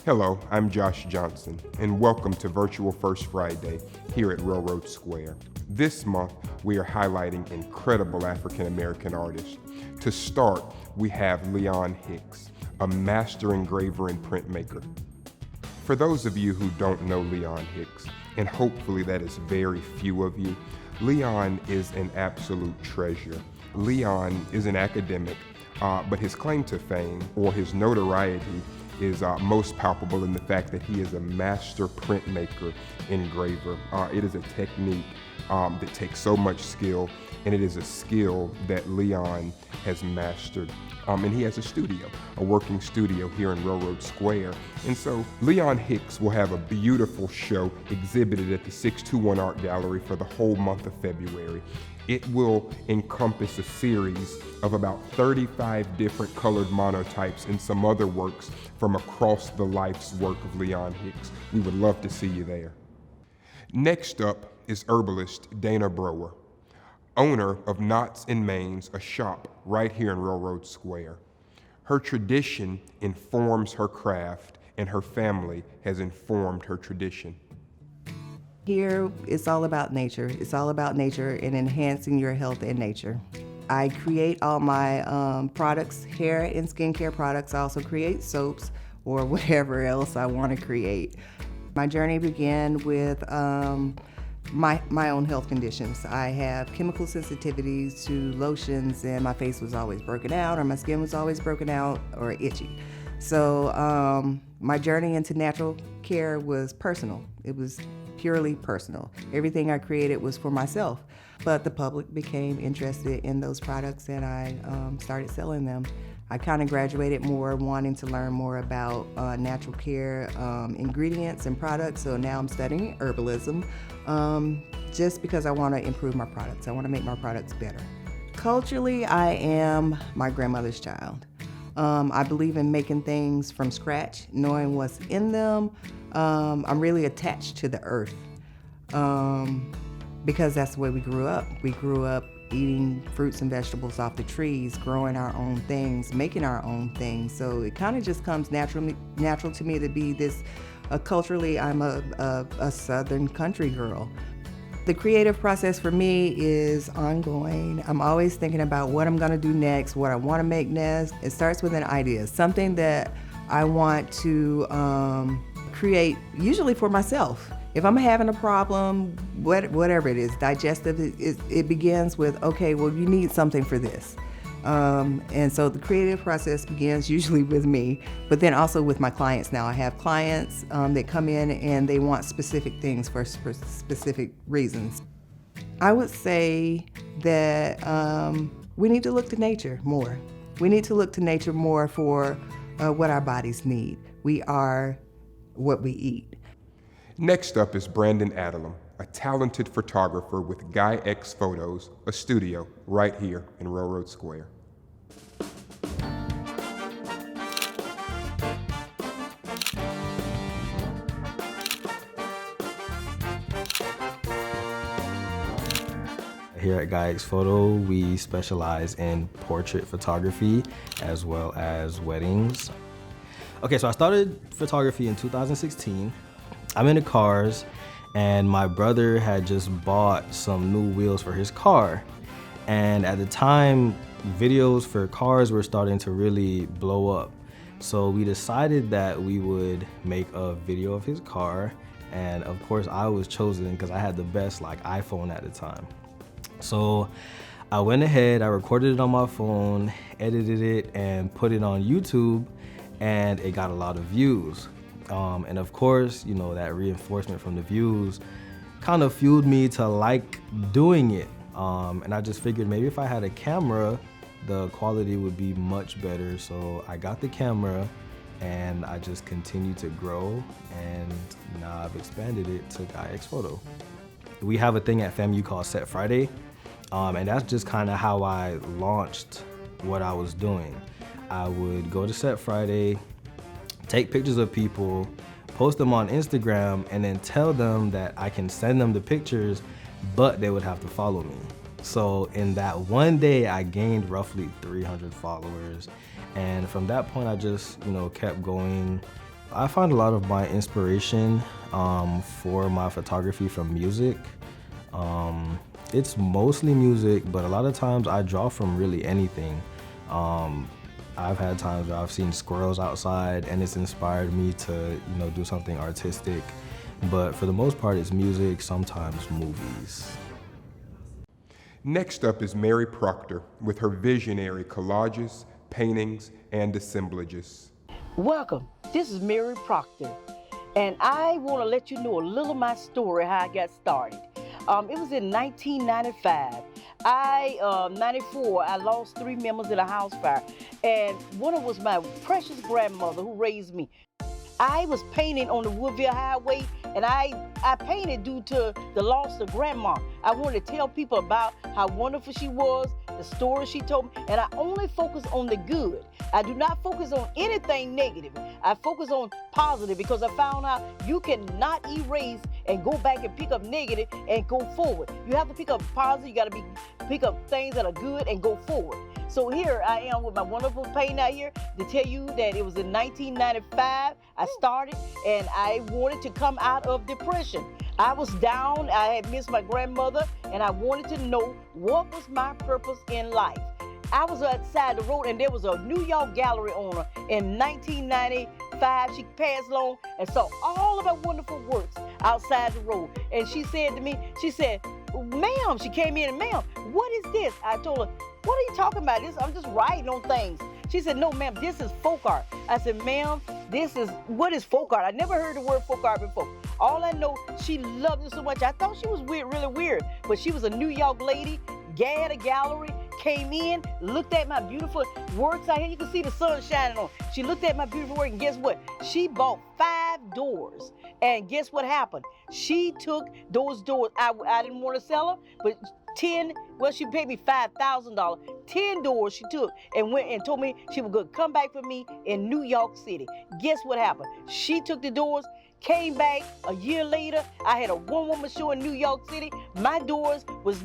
Hello, I'm Josh Johnson, and welcome to Virtual First Friday here at Railroad Square. This month, we are highlighting incredible African-American artists. To start, we have Leon Hicks, a master engraver and printmaker. For those of you who don't know Leon Hicks, and hopefully that is very few of you, Leon is an absolute treasure. Leon is an academic, but his claim to fame, or his notoriety, is most palpable in the fact that he is a master printmaker engraver. It is a technique that takes so much skill, and it is a skill that Leon has mastered. And he has a studio, a working studio here in Railroad Square. And so Leon Hicks will have a beautiful show exhibited at the 621 Art Gallery for the whole month of February. It will encompass a series of about 35 different colored monotypes and some other works from across the life's work of Leon Hicks. We would love to see you there. Next up is herbalist Dana Brower, owner of Knotz Mane, a shop right here in Railroad Square. Her tradition informs her craft, and her family has informed her tradition. Here, it's all about nature. It's all about nature and enhancing your health in nature. I create all my products, hair and skincare products. I also create soaps or whatever else I want to create. My journey began with my own health conditions. I have chemical sensitivities to lotions, and my face was always broken out, or my skin was always broken out or itchy. So my journey into natural care was personal. It was purely personal. Everything I created was for myself, but the public became interested in those products, and I started selling them. I kind of graduated more wanting to learn more about natural care ingredients and products, so now I'm studying herbalism just because I want to improve my products. I want to make my products better. Culturally, I am my grandmother's child. I believe in making things from scratch, knowing what's in them. I'm really attached to the earth because that's the way we grew up. We grew up eating fruits and vegetables off the trees, growing our own things, making our own things. So it kind of just comes natural to me to be this, culturally, I'm a Southern country girl. The creative process for me is ongoing. I'm always thinking about what I'm gonna do next, what I wanna make next. It starts with an idea, something that I want to create, usually for myself. If I'm having a problem, whatever it is, digestive, it begins with, okay, well, you need something for this. And so the creative process begins usually with me, but then also with my clients now. I have clients that come in and they want specific things for specific reasons. I would say that we need to look to nature more. We need to look to nature more for what our bodies need. We are what we eat. Next up is Brandon Adlam, a talented photographer with GuyXPhoto, a studio right here in Railroad Square. Here at GuyXPhoto, we specialize in portrait photography as well as weddings. Okay, so I started photography in 2016. I'm into cars, and my brother had just bought some new wheels for his car. And at the time, videos for cars were starting to really blow up. So we decided that we would make a video of his car. And of course, I was chosen because I had the best iPhone at the time. So I went ahead, I recorded it on my phone, edited it, and put it on YouTube, and it got a lot of views. And of course, that reinforcement from the views kind of fueled me to like doing it. And I just figured maybe if I had a camera, the quality would be much better. So I got the camera and I just continued to grow, and now I've expanded it to GuyXPhoto. We have a thing at FAMU called Set Friday, and that's just kind of how I launched what I was doing. I would go to Set Friday, take pictures of people, post them on Instagram, and then tell them that I can send them the pictures, but they would have to follow me. So in that one day, I gained roughly 300 followers. And from that point, I just, kept going, I find a lot of my inspiration for my photography from music. It's mostly music, but a lot of times I draw from really anything. I've had times where I've seen squirrels outside and it's inspired me to, do something artistic. But for the most part, it's music, sometimes movies. Next up is Mary Proctor with her visionary collages, paintings, and assemblages. Welcome, this is Mary Proctor, and I want to let you know a little of my story, how I got started. It was in 1995. 94, I lost 3 members in a house fire, and one of them was my precious grandmother who raised me. I was painting on the Woodville Highway, and I painted due to the loss of grandma. I wanted to tell people about how wonderful she was, the stories she told me, and I only focus on the good. I do not focus on anything negative. I focus on positive because I found out you cannot erase and go back and pick up negative and go forward. You have to pick up positive. You got to pick up things that are good and go forward. So here I am with my wonderful painting out here to tell you that it was in 1995 I started, and I wanted to come out of depression. I was down, I had missed my grandmother, and I wanted to know what was my purpose in life. I was outside the road, and there was a New York gallery owner in 1995. She passed along and saw all of her wonderful works outside the road. And she said to me, she said, ma'am, she came in and, ma'am, what is this? I told her, what are you talking about? I'm just writing on things. She said, no, ma'am, this is folk art. I said, ma'am, what is folk art? I never heard the word folk art before. All I know, she loved it so much. I thought she was weird, really weird, but she was a New York lady, had a gallery, came in, looked at my beautiful works out here. You can see the sun shining on. She looked at my beautiful work, and guess what? She bought 5 doors. And guess what happened? She took those doors. I didn't want to sell them, but 10, well, she paid me $5,000. 10 doors she took and went and told me she was going to come back for me in New York City. Guess what happened? She took the doors, came back a year later. I had a one-woman show in New York City. My doors was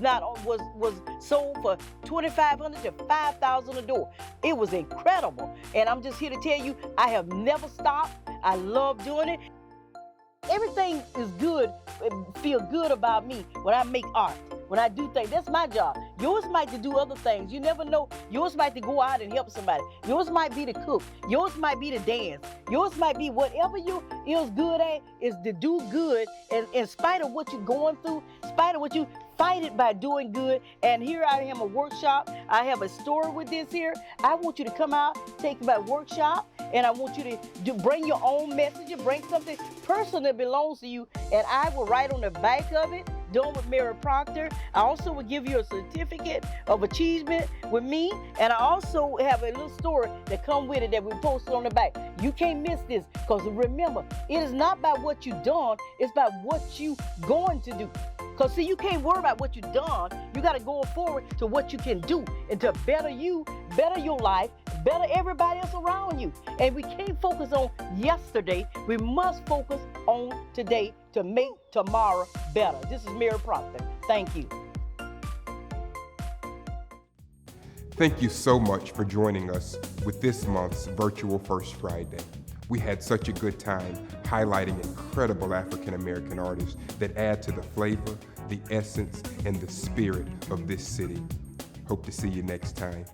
sold for $2,500 to $5,000 a door. It was incredible. And I'm just here to tell you, I have never stopped. I love doing it. Everything is good, feel good about me when I make art, when I do things. That's my job. Yours might to do other things. You never know. Yours might to go out and help somebody. Yours might be to cook. Yours might be to dance. Yours might be whatever you is good at is to do good. And in spite of what you're going through, in spite of what you fight it by doing good. And here I am, a workshop. I have a story with this here. I want you to come out, take my workshop, and I want you to bring your own message, bring something personal that belongs to you, and I will write on the back of it, done with Mary Proctor. I also will give you a certificate of achievement with me, and I also have a little story that come with it that we posted on the back. You can't miss this, because remember, it is not about what you've done, it's about what you going to do. Because see, you can't worry about what you've done. You got to go forward to what you can do and to better you, better your life, better everybody else around you. And we can't focus on yesterday. We must focus on today to make tomorrow better. This is Mary Proctor. Thank you. Thank you so much for joining us with this month's Virtual First Friday. We had such a good time highlighting incredible African American artists that add to the flavor, the essence, and the spirit of this city. Hope to see you next time.